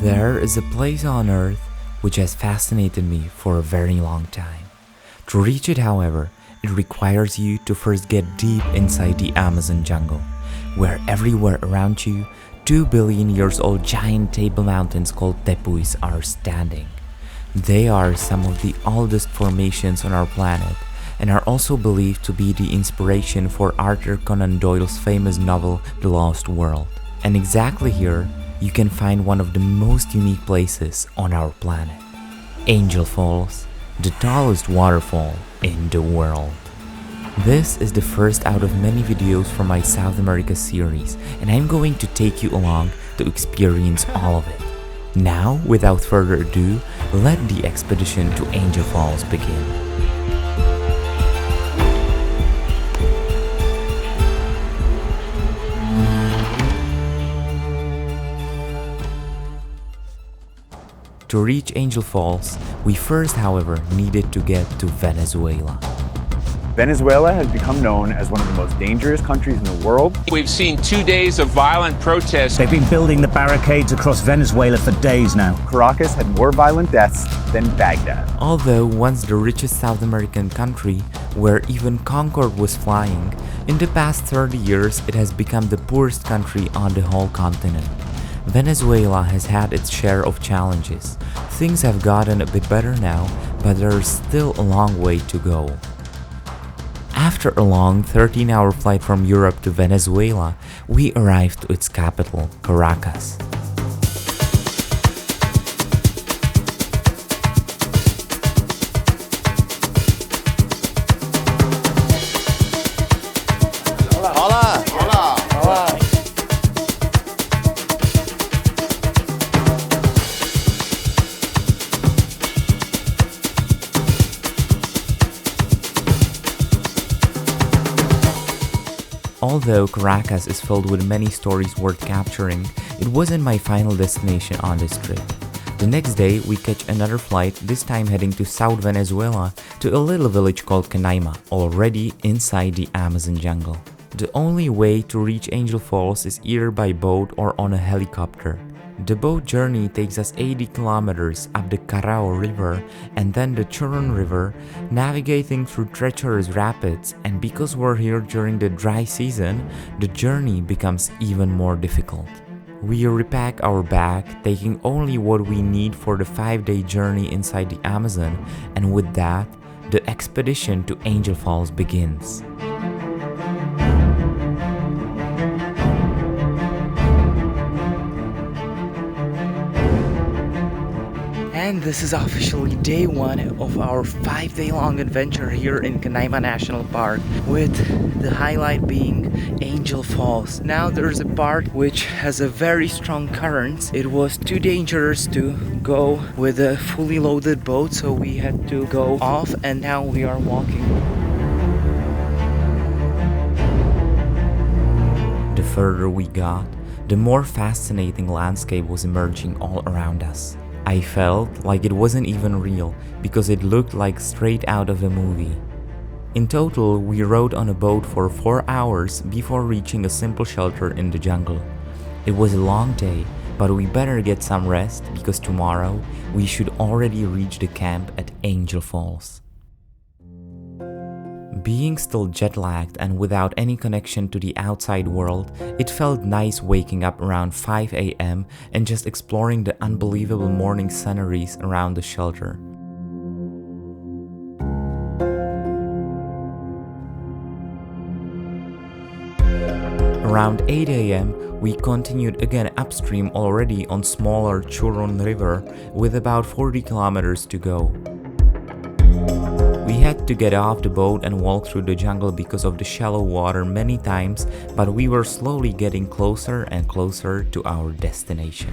There is a place on Earth which has fascinated me for a very long time. To reach it, however, it requires you to first get deep inside the Amazon jungle, where everywhere around you, 2 billion years old giant table mountains called tepuis are standing. They are some of the oldest formations on our planet and are also believed to be the inspiration for Arthur Conan Doyle's famous novel The Lost World. And exactly here, you can find one of the most unique places on our planet, Angel Falls, the tallest waterfall in the world. This is the first out of many videos from my South America series, and I'm going to take you along to experience all of it. Now, without further ado, let the expedition to Angel Falls begin. To reach Angel Falls, we first, however, needed to get to Venezuela. Venezuela has become known as one of the most dangerous countries in the world. We've seen 2 days of violent protests. They've been building the barricades across Venezuela for days now. Caracas had more violent deaths than Baghdad. Although once the richest South American country, where even Concorde was flying, in the past 30 years it has become the poorest country on the whole continent. Venezuela has had its share of challenges. Things have gotten a bit better now, but there's still a long way to go. After a long 13-hour flight from Europe to Venezuela, we arrived to its capital, Caracas. Although Caracas is filled with many stories worth capturing, it wasn't my final destination on this trip. The next day, we catch another flight, this time heading to South Venezuela to a little village called Canaima, already inside the Amazon jungle. The only way to reach Angel Falls is either by boat or on a helicopter. The boat journey takes us 80 kilometers up the Carao River and then the Churun River, navigating through treacherous rapids, and because we're here during the dry season, the journey becomes even more difficult. We repack our bag, taking only what we need for the 5-day journey inside the Amazon, and with that, the expedition to Angel Falls begins. And this is officially day 1 of our 5-day long adventure here in Canaima National Park, with the highlight being Angel Falls. Now there's a part which has a very strong current. It was too dangerous to go with a fully loaded boat, so we had to go off, and now we are walking. The further we got, the more fascinating landscape was emerging all around us. I felt like it wasn't even real because it looked like straight out of a movie. In total, we rode on a boat for 4 hours before reaching a simple shelter in the jungle. It was a long day, but we better get some rest because tomorrow we should already reach the camp at Angel Falls. Being still jet-lagged and without any connection to the outside world, it felt nice waking up around 5 a.m. and just exploring the unbelievable morning sceneries around the shelter. Around 8 a.m., we continued again upstream already on smaller Churun River with about 40 kilometers to go. We had to get off the boat and walk through the jungle because of the shallow water many times, but we were slowly getting closer and closer to our destination.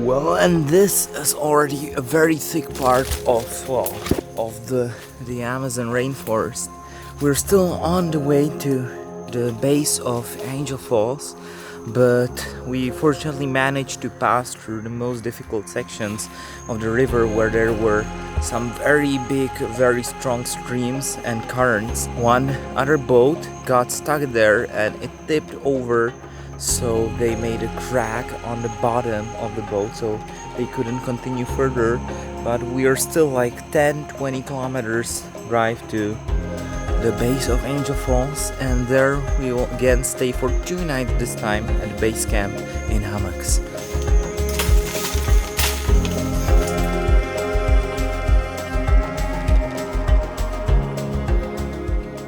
Well, and this is already a very thick part of the Amazon rainforest. We're still on the way to the base of Angel Falls, but we fortunately managed to pass through the most difficult sections of the river where there were some very big, very strong streams and currents. One other boat got stuck there and it tipped over so they made a crack on the bottom of the boat, so they couldn't continue further. But we are still like 10-20 kilometers drive to the base of Angel Falls, and there we will again stay for 2 nights this time at the base camp in hammocks.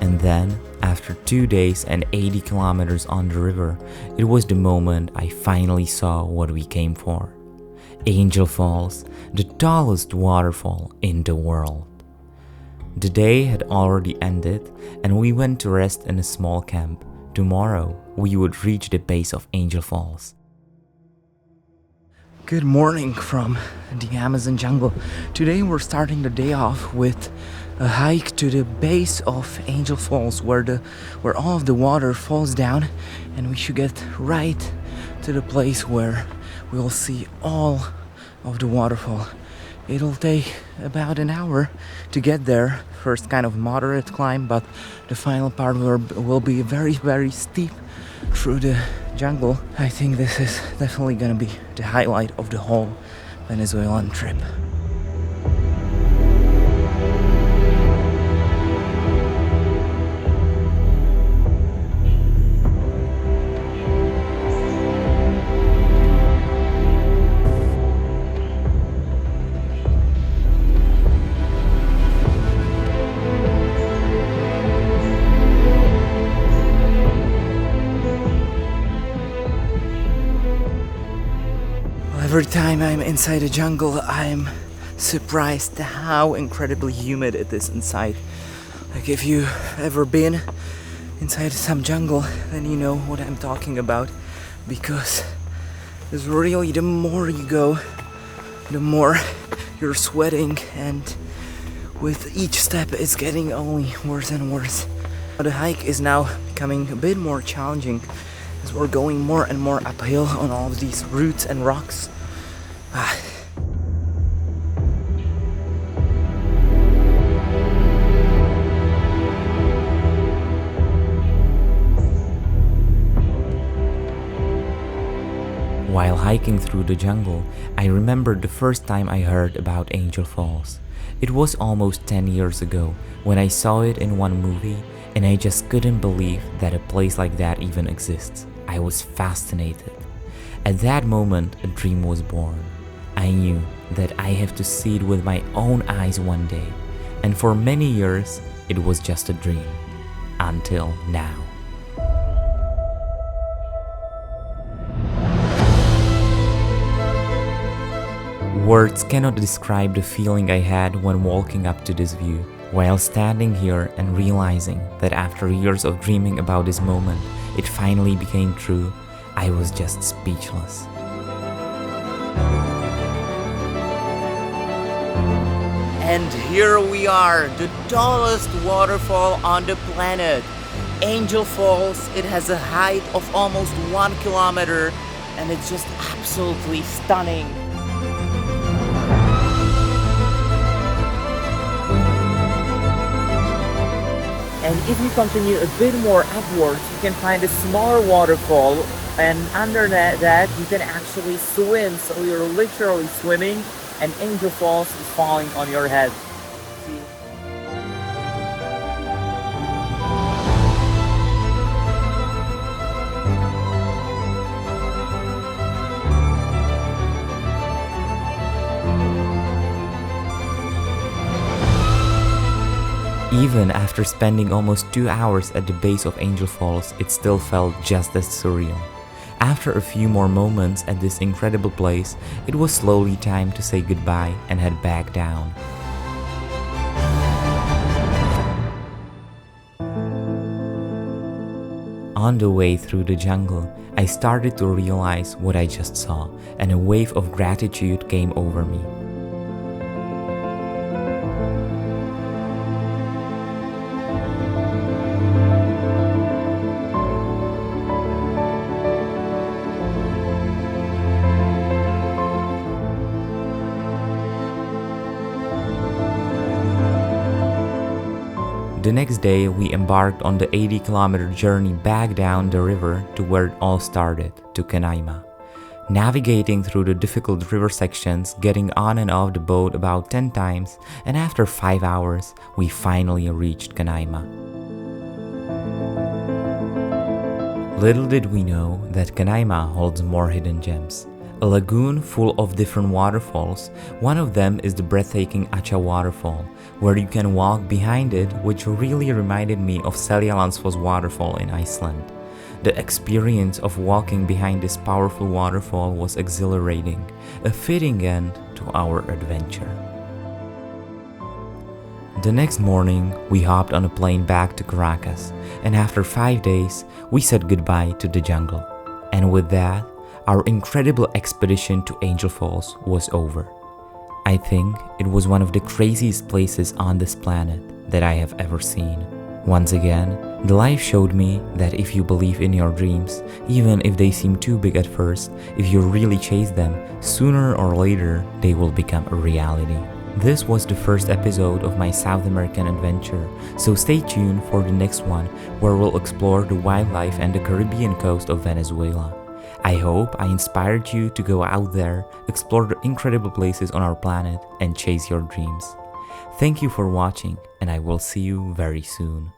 And then, after 2 days and 80 kilometers on the river, it was the moment I finally saw what we came for. Angel Falls, the tallest waterfall in the world. The day had already ended and we went to rest in a small camp. Tomorrow, we would reach the base of Angel Falls. Good morning from the Amazon jungle. Today we're starting the day off with a hike to the base of Angel Falls where all of the water falls down, and we should get right to the place where we'll see all of the waterfall. It'll take about an hour to get there. First kind of moderate climb, but the final part will be very, very steep through the jungle. I think this is definitely gonna be the highlight of the whole Venezuelan trip. Every time I'm inside the jungle, I'm surprised how incredibly humid it is inside. Like, if you've ever been inside some jungle, then you know what I'm talking about, because it's really, the more you go, the more you're sweating, and with each step it's getting only worse and worse. The hike is now becoming a bit more challenging as we're going more and more uphill on all of these roots and rocks. While hiking through the jungle, I remembered the first time I heard about Angel Falls. It was almost 10 years ago when I saw it in one movie, and I just couldn't believe that a place like that even exists. I was fascinated. At that moment, a dream was born. I knew that I have to see it with my own eyes one day, and for many years it was just a dream, until now. Words cannot describe the feeling I had when walking up to this view, while standing here and realizing that after years of dreaming about this moment, it finally became true. I was just speechless. And here we are, the tallest waterfall on the planet, Angel Falls. It has a height of almost 1 kilometer, and it's just absolutely stunning. And if you continue a bit more upwards, you can find a smaller waterfall, and under that you can actually swim, so you're literally swimming and Angel Falls is falling on your head. See? Even after spending almost 2 hours at the base of Angel Falls, it still felt just as surreal. After a few more moments at this incredible place, it was slowly time to say goodbye and head back down. On the way through the jungle, I started to realize what I just saw, and a wave of gratitude came over me. The next day, we embarked on the 80-kilometer journey back down the river to where it all started, to Canaima. Navigating through the difficult river sections, getting on and off the boat about 10 times, and after 5 hours, we finally reached Canaima. Little did we know that Canaima holds more hidden gems. A lagoon full of different waterfalls. One of them is the breathtaking Acha Waterfall, where you can walk behind it, which really reminded me of Seljalandsfoss Waterfall in Iceland. The experience of walking behind this powerful waterfall was exhilarating, a fitting end to our adventure. The next morning, we hopped on a plane back to Caracas, and after 5 days, we said goodbye to the jungle. And with that, our incredible expedition to Angel Falls was over. I think it was one of the craziest places on this planet that I have ever seen. Once again, the life showed me that if you believe in your dreams, even if they seem too big at first, if you really chase them, sooner or later they will become a reality. This was the first episode of my South American adventure, so stay tuned for the next one where we'll explore the wildlife and the Caribbean coast of Venezuela. I hope I inspired you to go out there, explore the incredible places on our planet, and chase your dreams. Thank you for watching, and I will see you very soon.